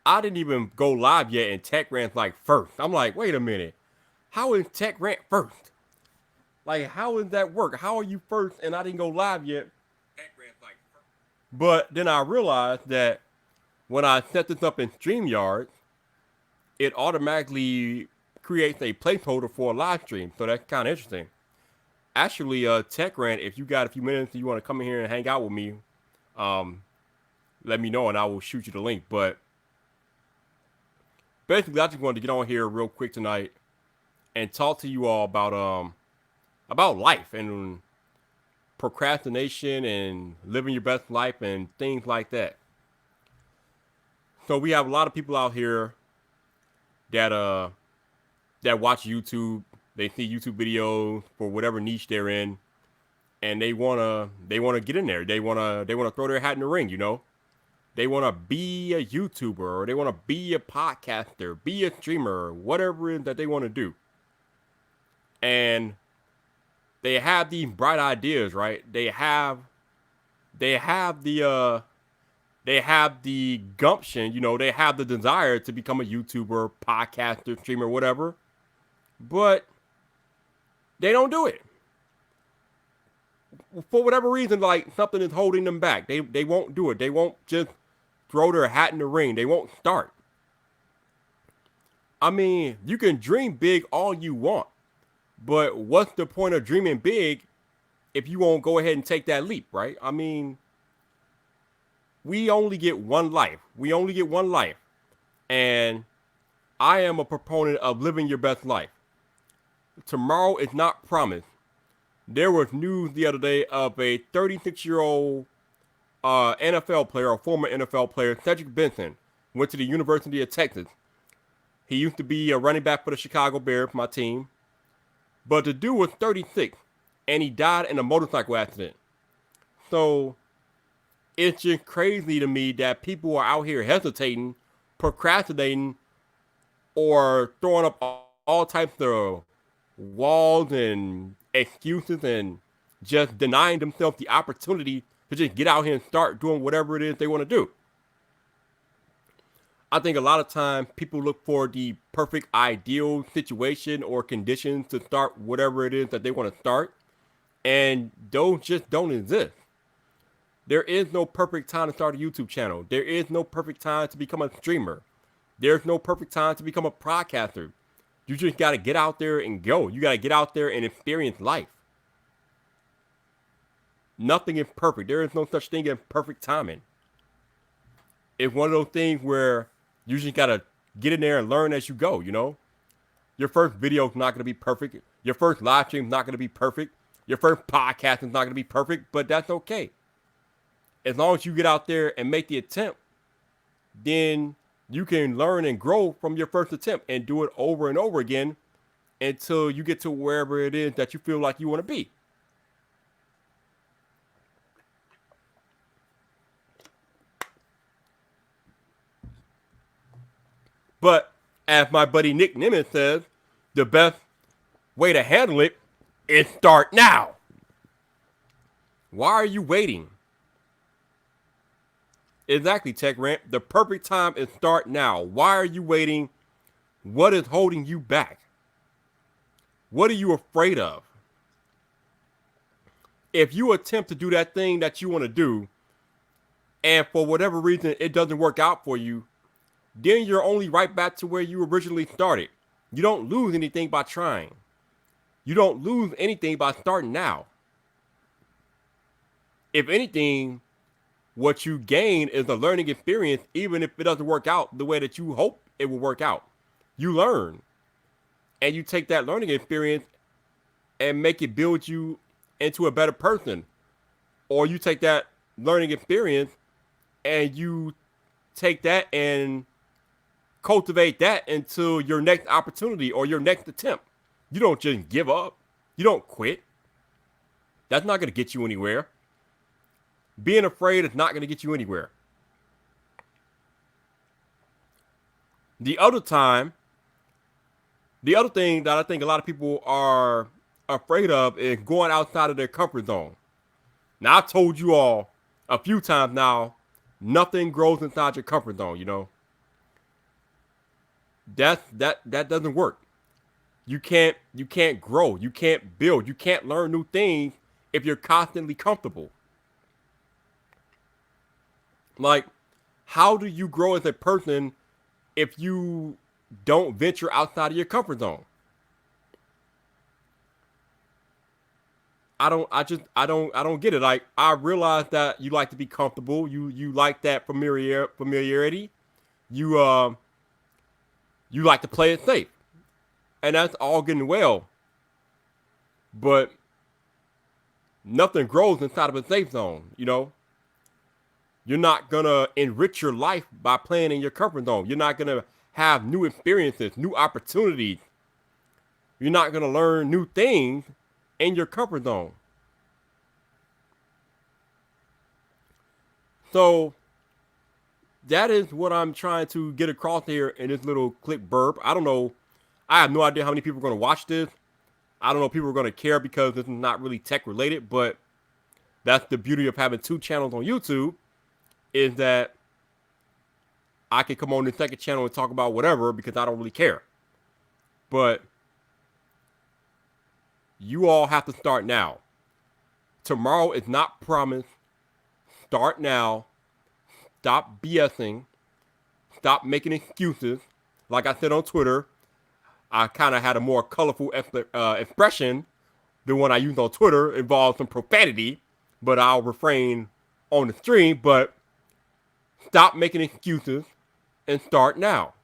I didn't even go live yet, and Tech Rant's like first. I'm like, wait a minute, how is Tech Rant first? Like, how does that work? How are you first and I didn't go live yet? Tech Rant's like first. But then I realized that when I set this up in StreamYard, it automatically creates a placeholder for a live stream. So that's kind of interesting. Actually, Tech Rant, if you got a few minutes and you want to come in here and hang out with me, um, let me know and I will shoot you the link. But basically, I just wanted to get on here real quick tonight and talk to you all about life and procrastination and living your best life and things like that. So we have a lot of people out here that that watch YouTube. They see YouTube videos for whatever niche they're in, and they wanna get in there. They wanna throw their hat in the ring. You know, they wanna be a YouTuber or they wanna be a podcaster, be a streamer, whatever it is that they want to do. And they have these bright ideas, right? They have they have the gumption, you know, they have the desire to become a YouTuber, podcaster, streamer, whatever, but they don't do it for whatever reason. Like something is holding them back. They won't do it. They won't just throw their hat in the ring. They won't start. I mean, you can dream big all you want, but what's the point of dreaming big if you won't go ahead and take that leap, right? I mean, we only get one life. We only get one life. And I am a proponent of living your best life. Tomorrow is not promised. There was news the other day of a 36-year-old NFL player, or former NFL player, Cedric Benson, went to the University of Texas. He used to be a running back for the Chicago Bears, my team. But the dude was 36, and he died in a motorcycle accident. So it's just crazy to me that people are out here hesitating, procrastinating, or throwing up all types of walls and excuses and just denying themselves the opportunity to just get out here and start doing whatever it is they want to do. I think a lot of times people look for the perfect ideal situation or conditions to start whatever it is that they want to start, and those just don't exist. There is no perfect time to start a YouTube channel. There is no perfect time to become a streamer. There's no perfect time to become a podcaster. You just got to get out there and go. You got to get out there and experience life. Nothing is perfect. There is no such thing as perfect timing. It's one of those things where you just got to get in there and learn as you go, you know? Your first video is not going to be perfect. Your first live stream is not going to be perfect. Your first podcast is not going to be perfect, but that's okay. As long as you get out there and make the attempt, then you can learn and grow from your first attempt and do it over and over again until you get to wherever it is that you feel like you want to be. But as my buddy Nick Nimitz says, the best way to handle it is start now. Why are you waiting? Exactly, Tech Rant. The perfect time is start now. Why are you waiting? What is holding you back? What are you afraid of? If you attempt to do that thing that you want to do, and for whatever reason it doesn't work out for you, then you're only right back to where you originally started. You don't lose anything by trying. You don't lose anything by starting now. If anything, what you gain is a learning experience, even if it doesn't work out the way that you hope it will work out. You learn. And you take that learning experience and make it build you into a better person. Or you take that learning experience and you take that and cultivate that into your next opportunity or your next attempt. You don't just give up. You don't quit. That's not going to get you anywhere. Being afraid is not going to get you anywhere. The other thing that I think a lot of people are afraid of is going outside of their comfort zone. Now, I've told you all a few times now, nothing grows inside your comfort zone, you know. That doesn't work. You can't grow. You can't build. You can't learn new things if you're constantly comfortable. Like, how do you grow as a person if you don't venture outside of your comfort zone? I don't get it. Like, I realize that you like to be comfortable. You like that familiarity. You you like to play it safe. And that's all good and well. But nothing grows inside of a safe zone, you know? You're not gonna enrich your life by playing in your comfort zone. You're not gonna have new experiences, new opportunities. You're not gonna learn new things in your comfort zone. So that is what I'm trying to get across here in this little clip burp. I don't know. I have no idea how many people are gonna watch this. I don't know if people are gonna care because this is not really tech related, but that's the beauty of having two channels on YouTube is that I can come on the second channel and talk about whatever because I don't really care. But you all have to start now. Tomorrow is not promised. Start now. Stop BSing. Stop making excuses. Like I said on Twitter, I kind of had a more colorful expression. The one I used on Twitter involved some profanity, but I'll refrain on the stream. But stop making excuses and start now.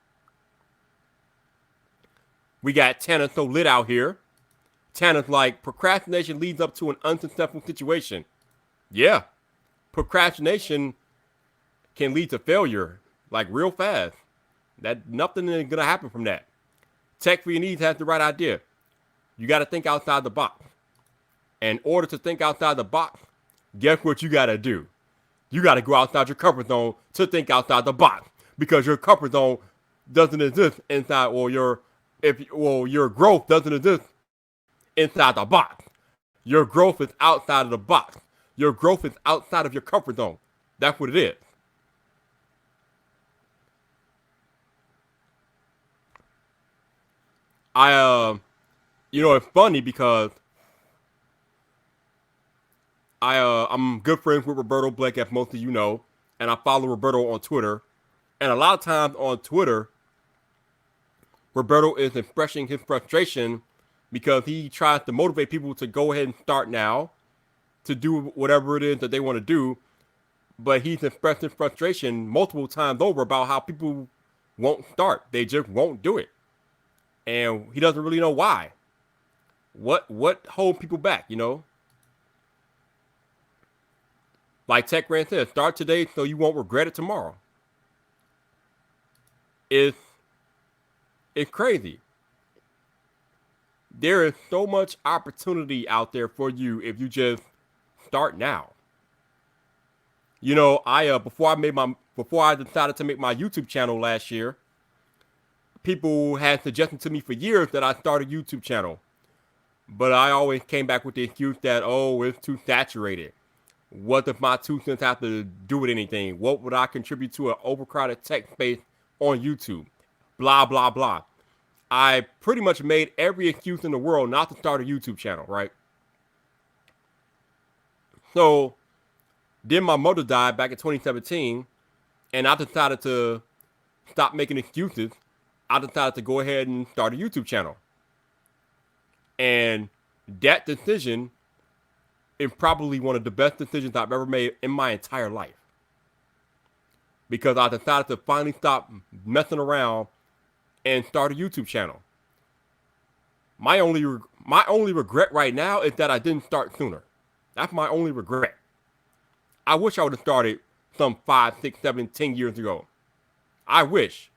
We got Tana so lit out here. Tana's like, procrastination leads up to an unsuccessful situation. Yeah, procrastination can lead to failure, like real fast. That nothing is gonna happen from that. Tech for Your Needs has the right idea. You got to think outside the box. And in order to think outside the box, guess what you got to do? You got to go outside your comfort zone to think outside the box because your comfort zone doesn't exist inside, or your growth doesn't exist inside the box. Your growth is outside of the box. Your growth is outside of your comfort zone. That's what it is. It's funny because I'm good friends with Roberto Blake, as most of you know, and I follow Roberto on Twitter. And a lot of times on Twitter, Roberto is expressing his frustration because he tries to motivate people to go ahead and start now, to do whatever it is that they want to do. But he's expressed his frustration multiple times over about how people won't start. They just won't do it. And he doesn't really know why. What holds people back, you know? Like Tech Rand says, start today so you won't regret it tomorrow. It's crazy. There is so much opportunity out there for you if you just start now. You know, before I decided to make my YouTube channel last year, people had suggested to me for years that I start a YouTube channel. But I always came back with the excuse that, oh, it's too saturated. What if my 2 cents have to do with anything? What would I contribute to an overcrowded tech space on YouTube? Blah, blah, blah. I pretty much made every excuse in the world not to start a YouTube channel, right? So then my mother died back in 2017, and I decided to stop making excuses. I decided to go ahead and start a YouTube channel. And that decision is probably one of the best decisions I've ever made in my entire life. Because I decided to finally stop messing around and start a YouTube channel. My only regret right now is that I didn't start sooner. That's my only regret. I wish I would have started some 5, 6, 7, 10 years ago. I wish.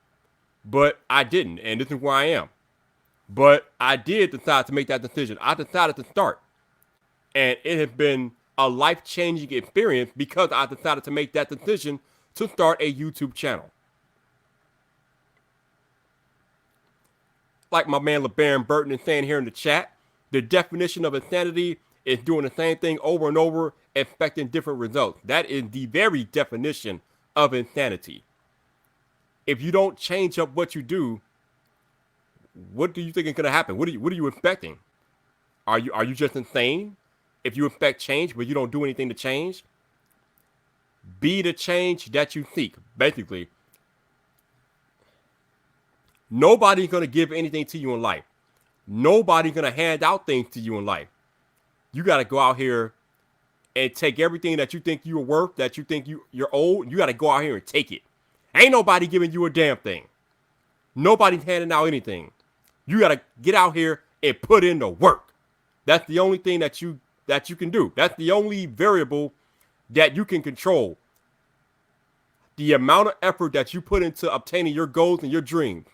But I didn't, and this is where I am. But I did decide to make that decision. I decided to start. And it has been a life-changing experience because I decided to make that decision to start a YouTube channel. Like my man LeBaron Burton is saying here in the chat, the definition of insanity is doing the same thing over and over, expecting different results. That is the very definition of insanity. If you don't change up what you do, what do you think is going to happen? What are you expecting? Are you just insane? If you expect change but you don't do anything to change, be the change that you seek. Basically, nobody's going to give anything to you in life. Nobody's going to hand out things to you in life. You got to go out here and take everything that you think you're worth, that you think you're old. You got to go out here and take it. Ain't nobody giving you a damn thing. Nobody's handing out anything. You got to get out here and put in the work. That's the only thing that you can do. That's the only variable that you can control. The amount of effort that you put into obtaining your goals and your dreams,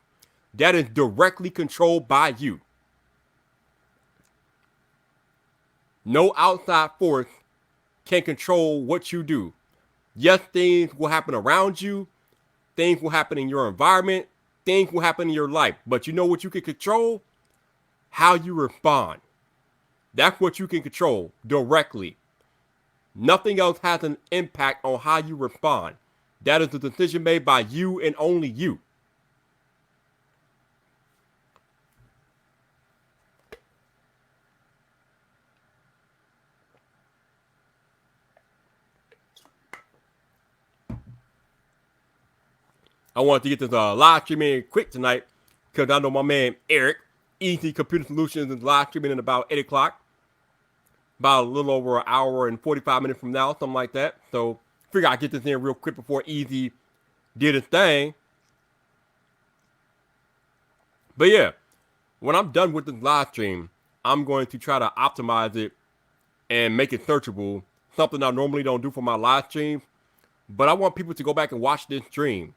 that is directly controlled by you. No outside force can control what you do. Yes, things will happen around you. Things will happen in your environment. Things will happen in your life. But you know what you can control? How you respond. That's what you can control directly. Nothing else has an impact on how you respond. That is a decision made by you and only you. I wanted to get this live streaming quick tonight because I know my man Eric, Easy Computer Solutions, is live streaming at about 8 o'clock. About a little over an hour and 45 minutes from now, something like that. So figure I'd get this in real quick before Easy did his thing. But yeah, when I'm done with this live stream, I'm going to try to optimize it and make it searchable. Something I normally don't do for my live streams. But I want people to go back and watch this stream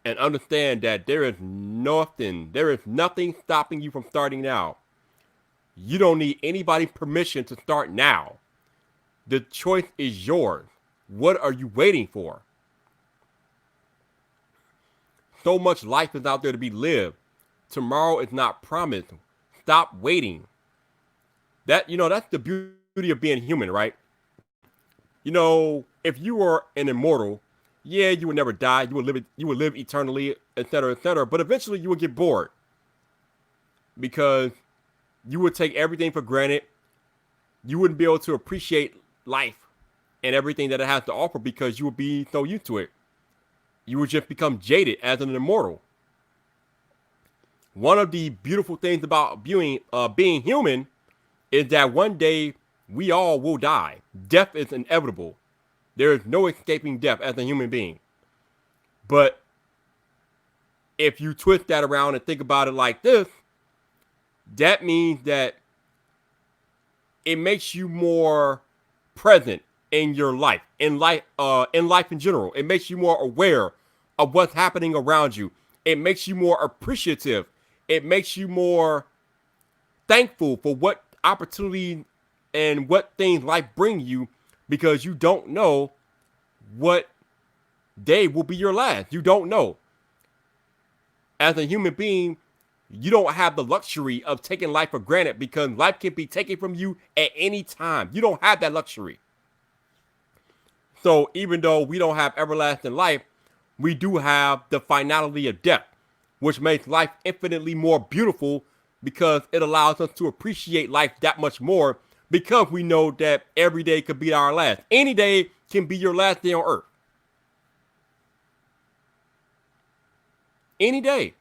and understand that there is nothing stopping you from starting now. You don't need anybody's permission to start now. The choice is yours. What are you waiting for? So much life is out there to be lived. Tomorrow is not promised. Stop waiting. That's the beauty of being human, right? If you were an immortal, yeah, you would never die. You would live eternally, etc., etc. But eventually you would get bored because you would take everything for granted. You wouldn't be able to appreciate life and everything that it has to offer because you would be so used to it. You would just become jaded as an immortal. One of the beautiful things about being human is that one day we all will die. Death is inevitable. There is no escaping death as a human being. But if you twist that around and think about it like this, that means that it makes you more present in your life, in life in general. It makes you more aware of what's happening around you. It makes you more appreciative. It makes you more thankful for what opportunity and what things life bring you, because you don't know what day will be your last. You don't know. As a human being, you don't have the luxury of taking life for granted because life can be taken from you at any time. You don't have that luxury. So even though we don't have everlasting life, we do have the finality of death, which makes life infinitely more beautiful because it allows us to appreciate life that much more, because we know that every day could be our last. Any day can be your last day on earth. Any day.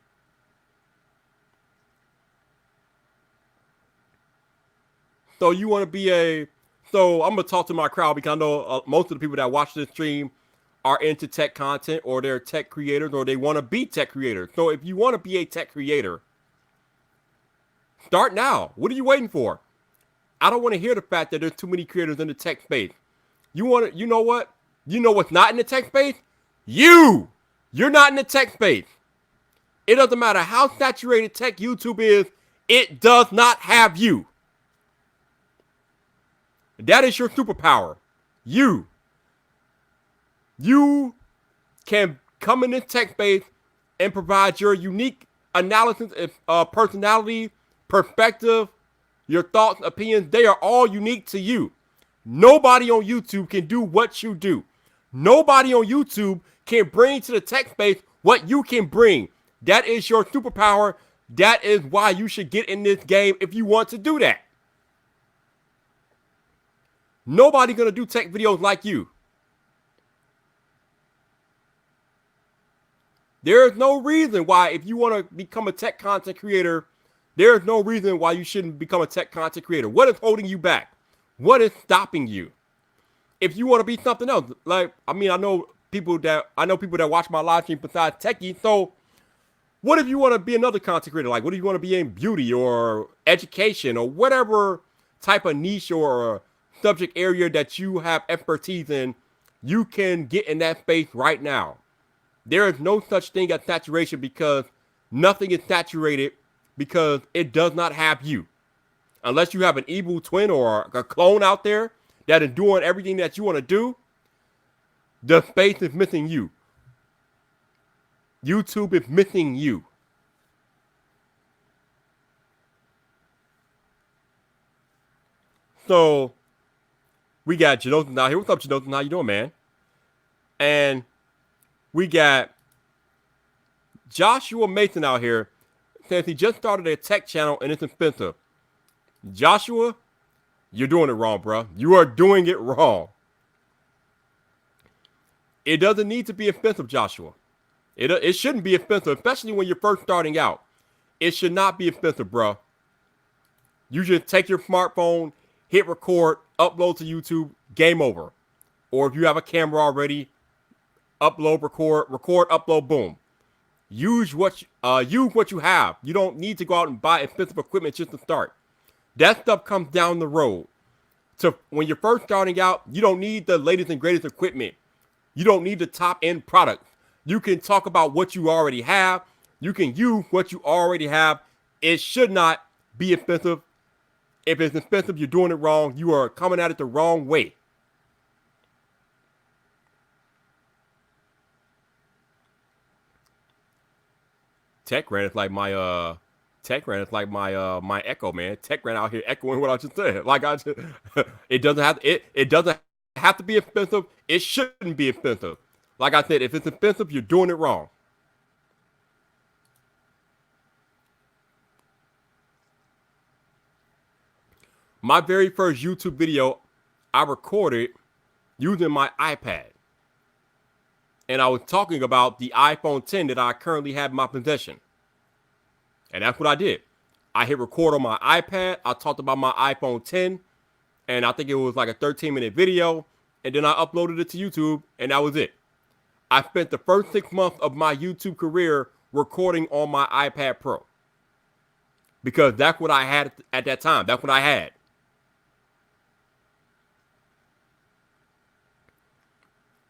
So you want to be so I'm going to talk to my crowd because I know most of the people that watch this stream are into tech content, or they're tech creators, or they want to be tech creators. So if you want to be a tech creator, start now. What are you waiting for? I don't want to hear the fact that there's too many creators in the tech space. You know what? You know what's not in the tech space? You're not in the tech space. It doesn't matter how saturated tech YouTube is. It does not have you. That is your superpower. You can come in this tech space and provide your unique analysis, personality, perspective, your thoughts, opinions. They are all unique to you. Nobody on YouTube can do what you do. Nobody on YouTube can bring to the tech space what you can bring. That is your superpower. That is why you should get in this game if you want to do that. Nobody gonna do tech videos like you. There is no reason why, if you want to become a tech content creator, there is no reason why you shouldn't become a tech content creator. What is holding you back? What is stopping you? If you want to be something else, like, I mean, I know people that watch my live stream besides techie. So what if you want to be another content creator? Like, what if you want to be in beauty or education or whatever type of niche or subject area that you have expertise in? You can get in that space right now. There is no such thing as saturation, because nothing is saturated because it does not have you. Unless you have an evil twin or a clone out there that is doing everything that you want to do, the space is missing you. YouTube is missing you. So we got Janosen out here. What's up, Janosen? How you doing, man? And we got Joshua Mason out here. Says he just started a tech channel and it's expensive. Joshua, you're doing it wrong, bro. You are doing it wrong. It doesn't need to be expensive, Joshua. It shouldn't be expensive, especially when you're first starting out. It should not be expensive, bro. You just take your smartphone, hit record, upload to YouTube, game over. Or if you have a camera already, upload, record, upload, boom. Use what you have. You don't need to go out and buy expensive equipment just to start. That stuff comes down the road. So when you're first starting out, you don't need the latest and greatest equipment. You don't need the top end product. You can talk about what you already have. You can use what you already have. It should not be expensive. If it's expensive, you're doing it wrong. You are coming at it the wrong way. TechRant is like my echo, man. TechRant out here echoing what I just said. Like it doesn't have to be expensive. It shouldn't be expensive. Like I said, if it's expensive, you're doing it wrong. My very first YouTube video I recorded using my iPad. And I was talking about the iPhone 10 that I currently have in my possession. And that's what I did. I hit record on my iPad. I talked about my iPhone 10. And I think it was like a 13-minute video. And then I uploaded it to YouTube. And that was it. I spent the first 6 months of my YouTube career recording on my iPad Pro. Because that's what I had at that time. That's what I had.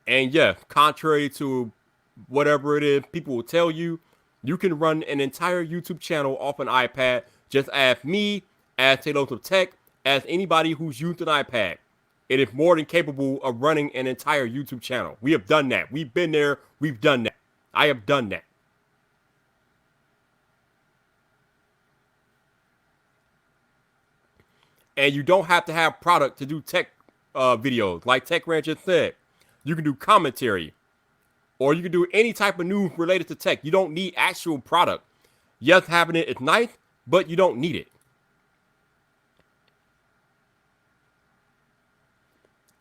And yes, contrary to whatever it is people will tell you, you can run an entire YouTube channel off an iPad. Just ask me, ask Talos of Tech, ask anybody who's used an iPad. It is more than capable of running an entire YouTube channel. We have done that. We've been there. We've done that. I have done that. And you don't have to have product to do tech videos. Like TechRant just said, you can do commentary, or you can do any type of news related to tech. You don't need actual product. Yes, having it is nice, but you don't need it.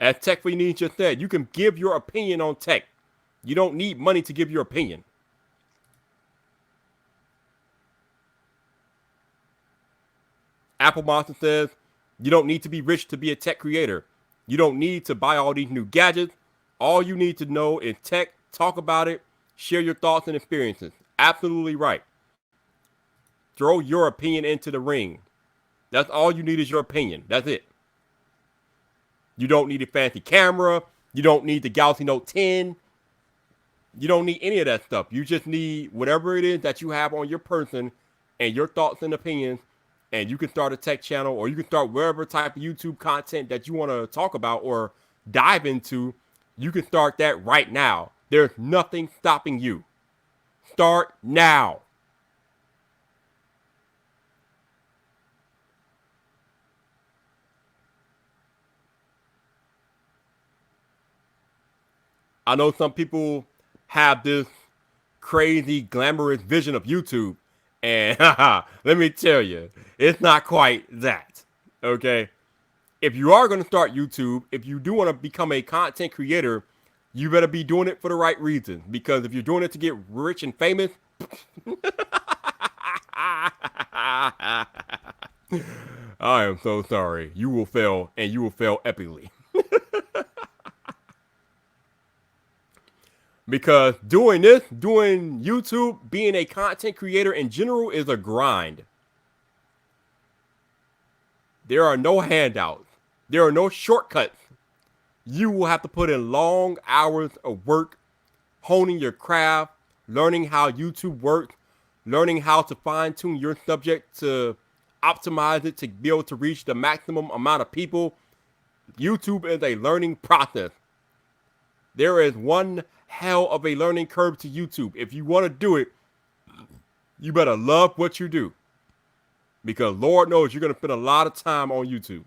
As Tech Feeney just said, you can give your opinion on tech. You don't need money to give your opinion. Apple Monster says, you don't need to be rich to be a tech creator. You don't need to buy all these new gadgets. All you need to know is tech, talk about it, share your thoughts and experiences. Absolutely right. Throw your opinion into the ring. That's all you need, is your opinion. That's it. You don't need a fancy camera. You don't need the Galaxy Note 10. You don't need any of that stuff. You just need whatever it is that you have on your person and your thoughts and opinions. And you can start a tech channel, or you can start wherever type of YouTube content that you want to talk about or dive into. You can start that right now. There's nothing stopping you. Start now. I know some people have this crazy, glamorous vision of YouTube, And let me tell you, it's not quite that. Okay. If you are going to start YouTube, if you do want to become a content creator, you better be doing it for the right reasons. Because if you're doing it to get rich and famous, I am so sorry. You will fail, and you will fail epically. Because doing this, doing YouTube, being a content creator in general is a grind. There are no handouts. There are no shortcuts. You will have to put in long hours of work, honing your craft, learning how YouTube works, learning how to fine tune your subject to optimize it to be able to reach the maximum amount of people. YouTube is a learning process. There is one hell of a learning curve to YouTube. If you want to do it, you better love what you do. Because Lord knows you're going to spend a lot of time on YouTube.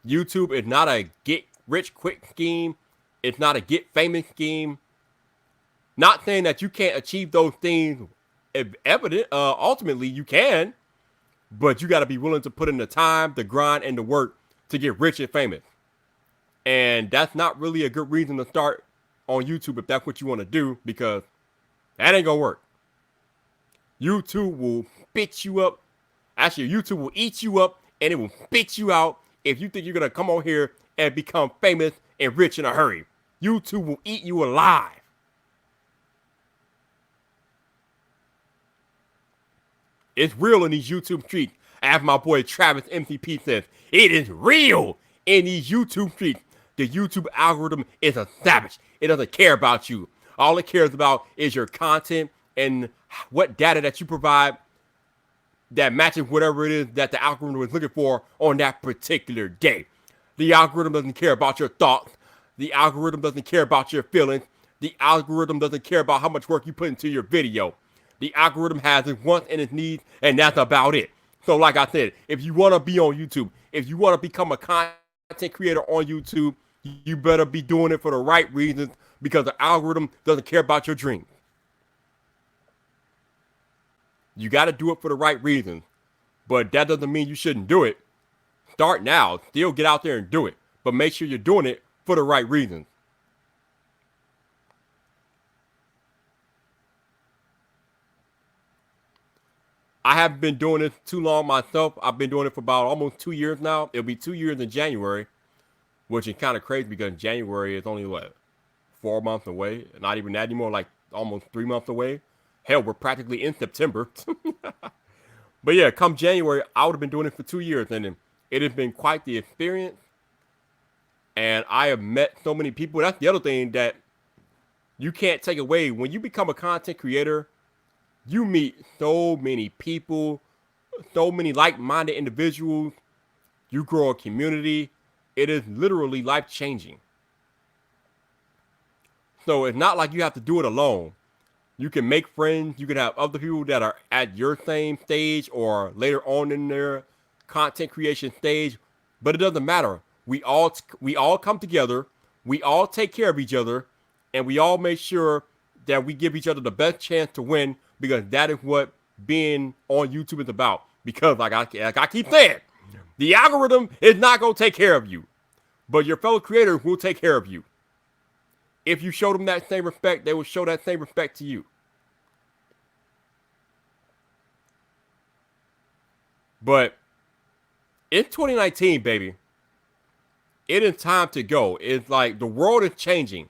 YouTube is not a get rich quick scheme. It's not a get famous scheme. Not saying that you can't achieve those things. Evident, ultimately you can, but you got to be willing to put in the time, the grind, and the work to get rich and famous. And that's not really a good reason to start on YouTube if that's what you want to do, because that ain't gonna work. YouTube will spit you up. Actually, YouTube will eat you up and it will spit you out if you think you're gonna come on here and become famous and rich in a hurry. YouTube will eat you alive. It's real in these YouTube streets. As my boy Travis MCP says, it is real in these YouTube streets. The YouTube algorithm is a savage. It doesn't care about you. All it cares about is your content and what data that you provide that matches whatever it is that the algorithm is looking for on that particular day. The algorithm doesn't care about your thoughts. The algorithm doesn't care about your feelings. The algorithm doesn't care about how much work you put into your video. The algorithm has its wants and its needs, and that's about it. So like I said, if you want to be on YouTube, if you want to become a content creator on YouTube, you better be doing it for the right reasons, because the algorithm doesn't care about your dreams. You got to do it for the right reasons, but that doesn't mean you shouldn't do it. Start now. Still get out there and do it, but make sure you're doing it for the right reasons. I haven't been doing this too long myself. I've been doing it for about almost 2 years now. It'll be 2 years in January, which is kind of crazy because January is only, what, 4 months away? Not even that anymore, like almost 3 months away. Hell, we're practically in September. But yeah, come January, I would have been doing it for 2 years, and it has been quite the experience. And I have met so many people. That's the other thing that you can't take away. When you become a content creator, you meet so many people, so many like-minded individuals. You grow a community. It is literally life-changing. So it's not like you have to do it alone. You can make friends. You can have other people that are at your same stage or later on in their content creation stage. But it doesn't matter. We all come together. We all take care of each other, and we all make sure that we give each other the best chance to win, because that is what being on YouTube is about. Because like I keep saying, the algorithm is not going to take care of you, but your fellow creators will take care of you. If you show them that same respect, they will show that same respect to you. But in 2019, baby, it is time to go. It's like the world is changing.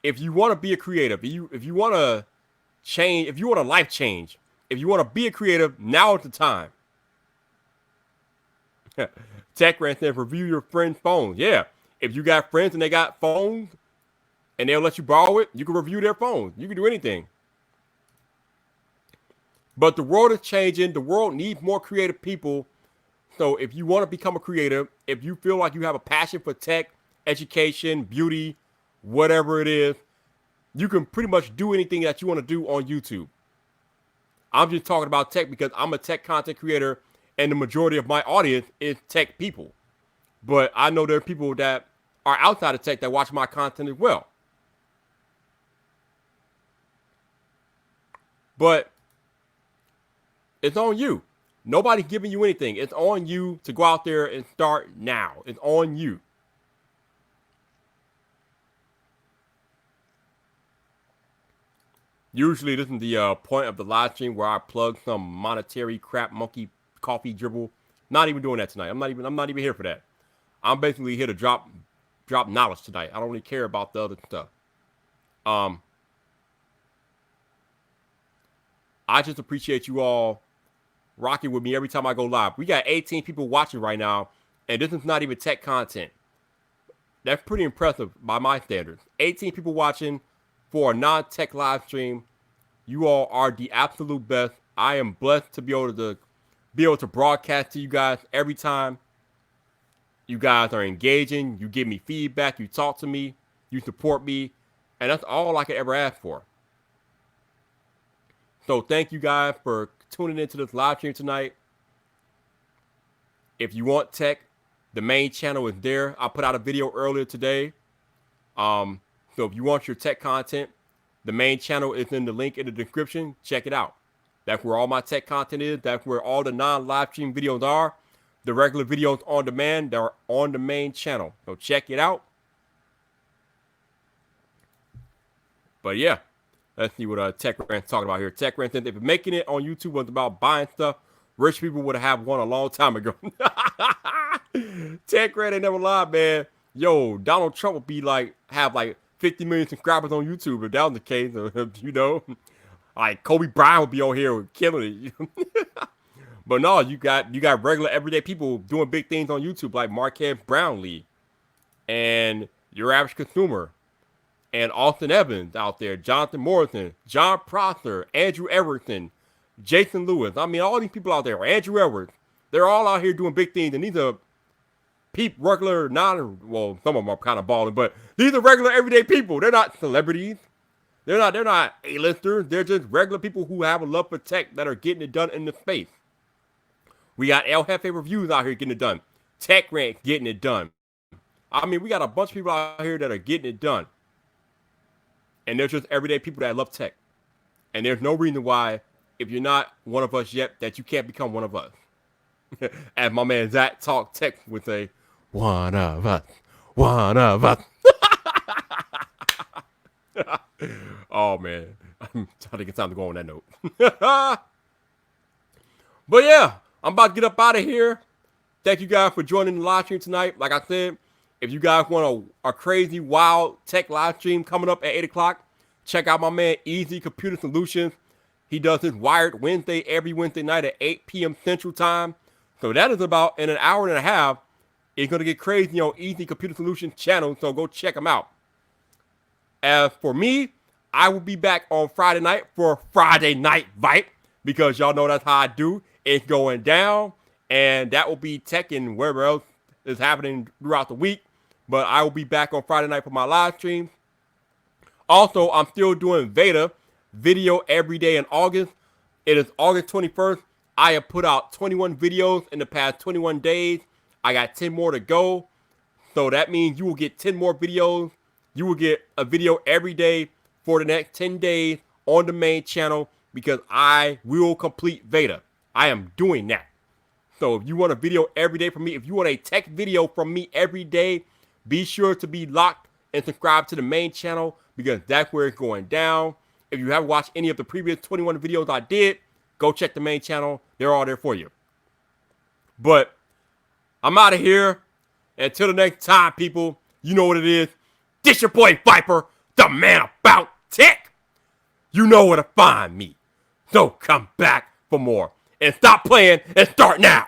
If you want to be a creative, if you want to change, if you want a life change, if you want to be a creative, now is the time. TechRant said, review your friend's phone. Yeah, if you got friends and they got phones and they'll let you borrow it, you can review their phones. You can do anything. But the world is changing. The world needs more creative people. So if you want to become a creative, if you feel like you have a passion for tech, education, beauty, whatever it is, you can pretty much do anything that you want to do on YouTube. I'm just talking about tech because I'm a tech content creator and the majority of my audience is tech people. But I know there are people that are outside of tech that watch my content as well. But it's on you. Nobody's giving you anything. It's on you to go out there and start now. It's on you. Usually, this is the point of the live stream where I plug some monetary crap monkey coffee dribble. Not even doing that tonight. I'm not even here for that. I'm basically here to drop knowledge tonight. I don't really care about the other stuff. I just appreciate you all rocking with me every time I go live. We got 18 people watching right now, and this is not even tech content. That's pretty impressive by my standards. 18 people watching for a non-tech live stream. You all are the absolute best. I am blessed to be able to broadcast to you guys every time. You guys are engaging. You give me feedback. You talk to me. You support me. And that's all I could ever ask for. So thank you guys for tuning into this live stream tonight. If you want tech, the main channel is there. I put out a video earlier today. So if you want your tech content, the main channel is in the link in the description. Check it out. That's where all my tech content is. That's where all the non-live stream videos are. The regular videos on demand, they're on the main channel. So check it out. But yeah, let's see what Tech Rant's talking about here. Tech Rant said if making it on YouTube was about buying stuff, rich people would have one a long time ago. Tech Rant ain't never lied, man. Yo, Donald Trump would be have 50 million subscribers on YouTube if that was the case. You know, like Kobe Bryant would be on here killing it. But no, you got regular everyday people doing big things on YouTube like Marquez Brownlee and Your Average Consumer and Austin Evans out there, Jonathan Morrison, John Prosser, Andrew Everton, Jason Lewis. I mean, all these people out there, Andrew Edwards, they're all out here doing big things. And these are regular, well, some of them are kind of balling, but these are regular everyday people. They're not celebrities. They're not A-listers. They're just regular people who have a love for tech that are getting it done in the space. We got El Jefe Reviews out here getting it done. Tech Rant getting it done. I mean, we got a bunch of people out here that are getting it done. And they're just everyday people that love tech. And there's no reason why, if you're not one of us yet, that you can't become one of us. As my man Zach Talk Tech would say, one of us. One of us. Oh, man. I think it's time to go on that note. But yeah, I'm about to get up out of here. Thank you guys for joining the live stream tonight. Like I said, if you guys want a crazy, wild tech live stream coming up at 8 o'clock, check out my man Easy Computer Solutions. He does his Wired Wednesday every Wednesday night at 8 p.m. Central Time. So that is about in an hour and a half. It's going to get crazy on Easy Computer Solutions channel, so go check them out. As for me, I will be back on Friday night for Friday Night Vibe, because y'all know that's how I do. It's going down, and that will be tech and wherever else is happening throughout the week. But I will be back on Friday night for my live stream. Also, I'm still doing Veda video every day in August. It is August 21st. I have put out 21 videos in the past 21 days. I got 10 more to go. So that means you will get 10 more videos. You will get a video every day for the next 10 days on the main channel, because I will complete Veda. I am doing that. So if you want a video every day from me, if you want a tech video from me every day, be sure to be locked and subscribe to the main channel, because that's where it's going down. If you haven't watched any of the previous 21 videos I did, go check the main channel. They're all there for you. But I'm out of here. Until the next time, people, you know what it is. This your boy Viper, the man about tech. You know where to find me. So come back for more. And stop playing and start now.